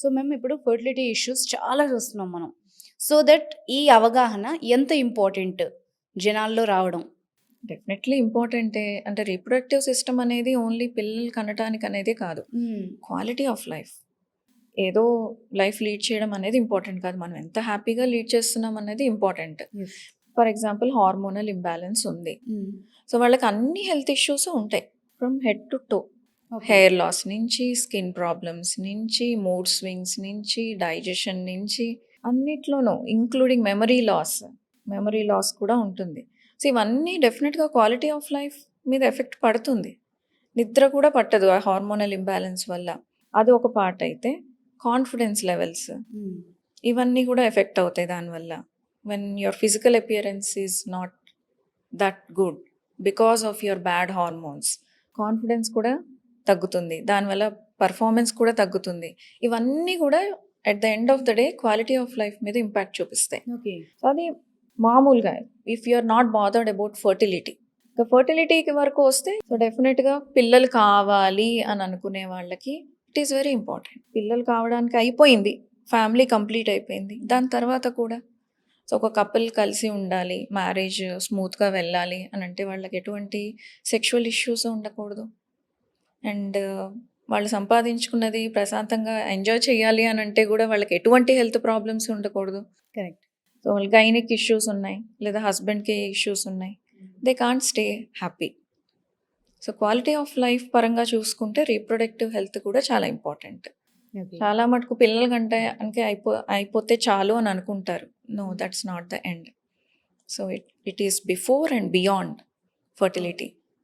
So మేము ఇప్పుడు fertility issues చాలా చూస్తున్నాం మనం. సో దట్ ఈ అవగాహన ఎంత ఇంపార్టెంట్ జనాల్లో రావడం? డెఫినెట్లీ ఇంపార్టెంటే. అంటే రీప్రొడక్టివ్ సిస్టమ్ అనేది ఓన్లీ పిల్లలు కనటానికి అనేది కాదు. Quality of life. ఏదో లైఫ్ లీడ్ చేయడం అనేది ఇంపార్టెంట్ కాదు. మనం ఎంత హ్యాపీగా లీడ్ చేస్తున్నాం అనేది important. For example hormonal imbalance ఉంది. సో వాళ్ళకి అన్ని హెల్త్ ఇష్యూస్ ఉంటాయి from head to toe. Hair loss నుంచి, స్కిన్ ప్రాబ్లమ్స్ నుంచి, మూడ్ స్వింగ్స్ నుంచి, డైజెషన్ నుంచి అన్నిట్లోనూ ఇంక్లూడింగ్ మెమరీ లాస్ కూడా ఉంటుంది. సో ఇవన్నీ డెఫినెట్గా క్వాలిటీ ఆఫ్ లైఫ్ మీద ఎఫెక్ట్ పడుతుంది. నిద్ర కూడా పట్టదు ఆ హార్మోనల్ ఇంబ్యాలెన్స్ వల్ల. అది ఒక పార్ట్ అయితే కాన్ఫిడెన్స్ లెవెల్స్ ఇవన్నీ కూడా ఎఫెక్ట్ అవుతాయి దానివల్ల. When your physical appearance is not that good because of your bad hormones, confidence కూడా తగ్గుతుంది, దానివల్ల పర్ఫార్మెన్స్ కూడా తగ్గుతుంది. ఇవన్నీ కూడా at the end of the day quality of life మీద ఇంపాక్ట్ చూపిస్తాయి. ఓకే. సో అది మామూలుగా if you are not bothered about fertility. ఇక ఫర్టిలిటీకి వరకు వస్తే సో డెఫినెట్గా పిల్లలు కావాలి అని అనుకునే వాళ్ళకి ఇట్ ఈస్ వెరీ ఇంపార్టెంట్. పిల్లలు కావడానికి అయిపోయింది, ఫ్యామిలీ కంప్లీట్ అయిపోయింది, దాని తర్వాత కూడా సో ఒక కపుల్ కలిసి ఉండాలి, మ్యారేజ్ స్మూత్గా వెళ్ళాలి అని అంటే వాళ్ళకి ఎటువంటి సెక్షువల్ ఇష్యూస్ ఉండకూడదు. అండ్ వాళ్ళు సంపాదించుకున్నది ప్రశాంతంగా ఎంజాయ్ చేయాలి అని అంటే కూడా వాళ్ళకి ఎటువంటి హెల్త్ ప్రాబ్లమ్స్ ఉండకూడదు. కరెక్ట్. సో వాళ్ళకి గైనిక్ ఇష్యూస్ ఉన్నాయి, లేదా హస్బెండ్కి ఇష్యూస్ ఉన్నాయి, they can't stay happy. So quality of life పరంగా చూసుకుంటే రీప్రొడక్టివ్ హెల్త్ కూడా చాలా ఇంపార్టెంట్. చాలా మటుకు పిల్లల కంటే అంటే అయిపోతే చాలు అని అనుకుంటారు. No, that's not the end. So it is before and beyond fertility.